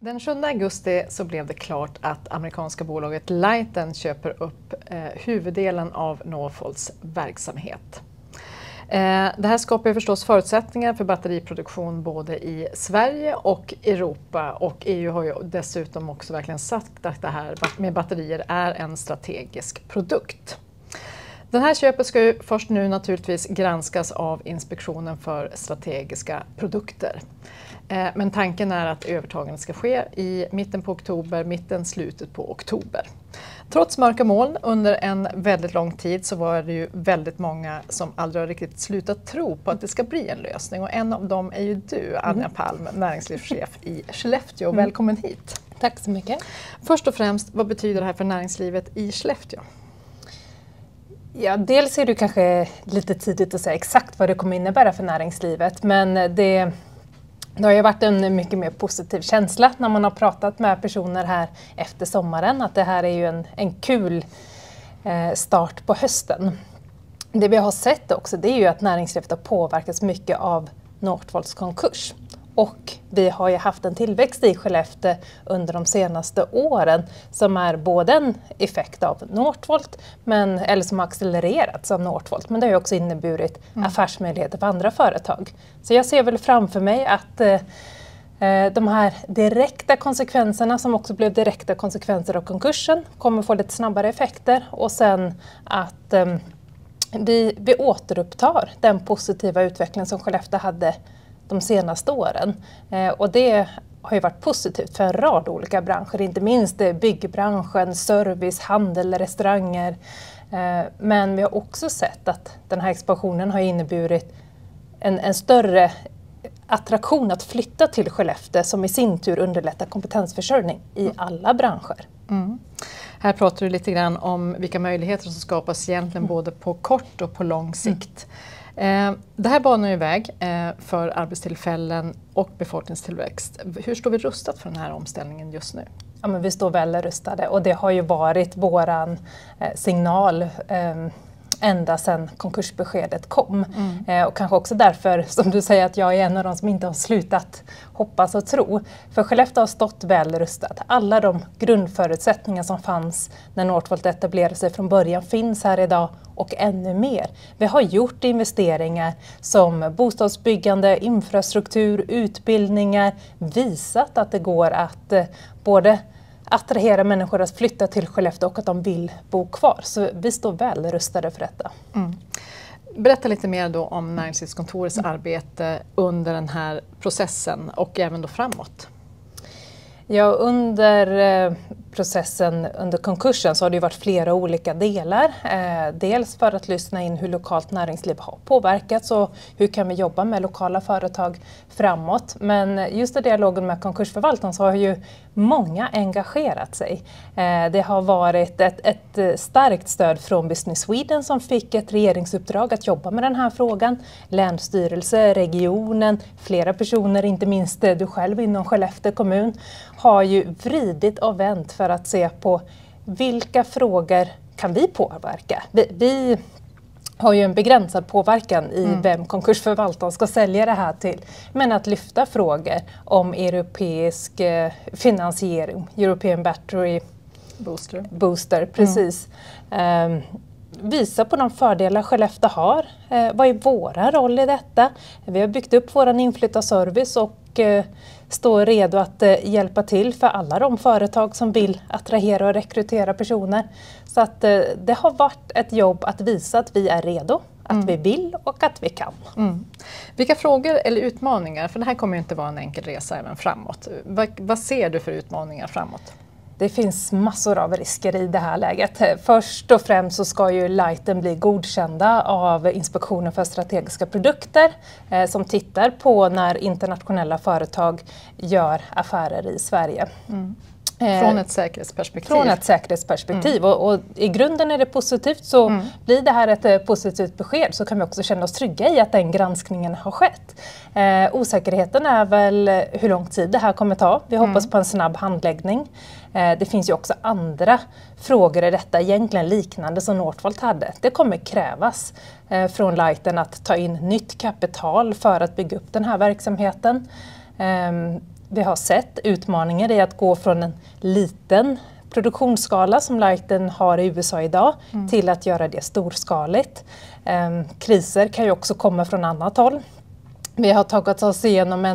Den 7 augusti så blev det klart att amerikanska bolaget Liten köper upp huvuddelen av Northvolts verksamhet. Det här skapar ju förstås förutsättningar för batteriproduktion både i Sverige och Europa, och EU har ju dessutom också verkligen sagt att det här med batterier är en strategisk produkt. Den här köpet ska ju först nu naturligtvis granskas av Inspektionen för strategiska produkter. Men tanken är att övertagandet ska ske i mitten på oktober, slutet på oktober. Trots mörka moln under en väldigt lång tid så var det ju väldigt många som aldrig har riktigt slutat tro på att det ska bli en lösning. Och en av dem är ju du, Anja Palm, näringslivschef i Skellefteå. Välkommen hit. Tack så mycket. Först och främst, vad betyder det här för näringslivet i Skellefteå? Ja, dels är det kanske lite tidigt att säga exakt vad det kommer innebära för näringslivet, men det har ju varit en mycket mer positiv känsla när man har pratat med personer här efter sommaren, att det här är ju en kul start på hösten. Det vi har sett också, det är ju att näringslivet har påverkats mycket av Northvolts konkurs. Och vi har ju haft en tillväxt i Skellefteå under de senaste åren som är både en effekt av Northvolt, eller som har accelererats av Northvolt, men det har ju också inneburit affärsmöjligheter för andra företag. Så jag ser väl framför mig att de här direkta konsekvenserna, som också blev direkta konsekvenser av konkursen, kommer få lite snabbare effekter, och sen att vi återupptar den positiva utveckling som Skellefteå hade de senaste åren. Och det har ju varit positivt för en rad olika branscher, inte minst byggbranschen, service, handel, restauranger. Men vi har också sett att den här expansionen har inneburit en större attraktion att flytta till Skellefteå, som i sin tur underlättar kompetensförsörjning i alla branscher. Här pratar du lite grann om vilka möjligheter som skapas egentligen både på kort och på lång sikt. Det här banar ju väg för arbetstillfällen och befolkningstillväxt. Hur står vi rustat för den här omställningen just nu? Ja, men vi står väl rustade, och det har ju varit våran signal ända sedan konkursbeskedet kom. Och kanske också därför, som du säger, att jag är en av de som inte har slutat hoppas och tro. För Skellefteå har stått väl rustat. Alla de grundförutsättningar som fanns när Northvolt etablerade sig från början finns här idag, och ännu mer. Vi har gjort investeringar som bostadsbyggande, infrastruktur, utbildningar, visat att det går att både attrahera människor att flytta till Skellefteå och att de vill bo kvar. Så vi står väl rustade för detta. Berätta lite mer då om Näringslivskontorets arbete under den här processen och även då framåt. Ja, under processen under konkursen så har det varit flera olika delar. Dels för att lyssna in hur lokalt näringsliv har påverkats och hur kan vi jobba med lokala företag framåt. Men just i dialogen med konkursförvaltaren så har ju många engagerat sig. Det har varit ett starkt stöd från Business Sweden som fick ett regeringsuppdrag att jobba med den här frågan. Länsstyrelse, regionen, flera personer, inte minst du själv inom Skellefteå kommun, har ju vridit och vänt för att se på vilka frågor kan vi påverka. Vi har ju en begränsad påverkan i vem konkursförvaltaren ska sälja det här till. Men att lyfta frågor om europeisk finansiering, European Battery Booster, precis. Visa på de fördelar Skellefteå har. Vad är våra roll i detta? Vi har byggt upp vår inflyttarservice och står redo att hjälpa till för alla de företag som vill attrahera och rekrytera personer. Så att det har varit ett jobb att visa att vi är redo, att vi vill och att vi kan. Vilka frågor eller utmaningar, för det här kommer ju inte vara en enkel resa även framåt. Vad ser du för utmaningar framåt? Det finns massor av risker i det här läget. Först och främst så ska ju Liten bli godkända av Inspektionen för strategiska produkter som tittar på när internationella företag gör affärer i Sverige. Från ett säkerhetsperspektiv. Från ett säkerhetsperspektiv. Och i grunden är det positivt, så blir det här ett positivt besked så kan vi också känna oss trygga i att den granskningen har skett. Osäkerheten är väl hur lång tid det här kommer ta. Vi hoppas på en snabb handläggning. Det finns ju också andra frågor i detta, egentligen liknande som Northvolt hade. Det kommer krävas från Liten att ta in nytt kapital för att bygga upp den här verksamheten. Vi har sett utmaningar i att gå från en liten produktionsskala som Lighten har i USA idag till att göra det storskaligt. Kriser kan ju också komma från annat håll. Vi har tagit oss igenom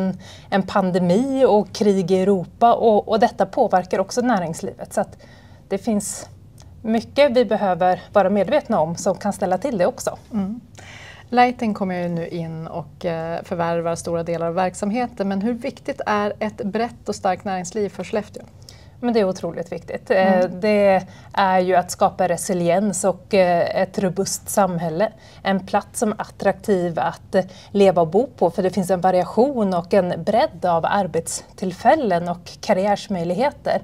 en pandemi och krig i Europa och detta påverkar också näringslivet. Så att det finns mycket vi behöver vara medvetna om som kan ställa till det också. Lighten kommer ju nu in och förvärvar stora delar av verksamheten, men hur viktigt är ett brett och starkt näringsliv för Skellefteå? Men det är otroligt viktigt. Det är ju att skapa resiliens och ett robust samhälle. En plats som är attraktiv att leva och bo på, för det finns en variation och en bredd av arbetstillfällen och karriärsmöjligheter.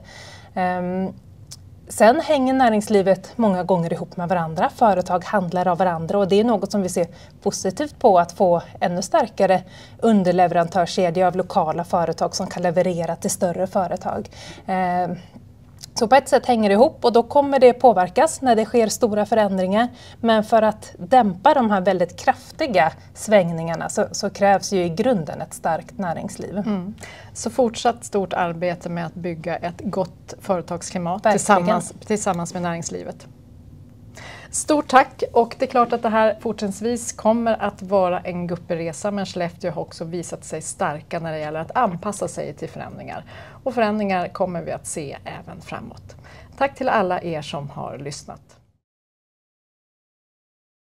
Sen hänger näringslivet många gånger ihop med varandra. Företag handlar av varandra och det är något som vi ser positivt på, att få ännu starkare underleverantörskedja av lokala företag som kan leverera till större företag. Så på ett sätt hänger det ihop och då kommer det påverkas när det sker stora förändringar. Men för att dämpa de här väldigt kraftiga svängningarna så krävs ju i grunden ett starkt näringsliv. Så fortsatt stort arbete med att bygga ett gott företagsklimat tillsammans med näringslivet. Stort tack, och det är klart att det här fortsättningsvis kommer att vara en gupperesa, men Skellefteå har också visat sig starka när det gäller att anpassa sig till förändringar. Och förändringar kommer vi att se även framåt. Tack till alla er som har lyssnat.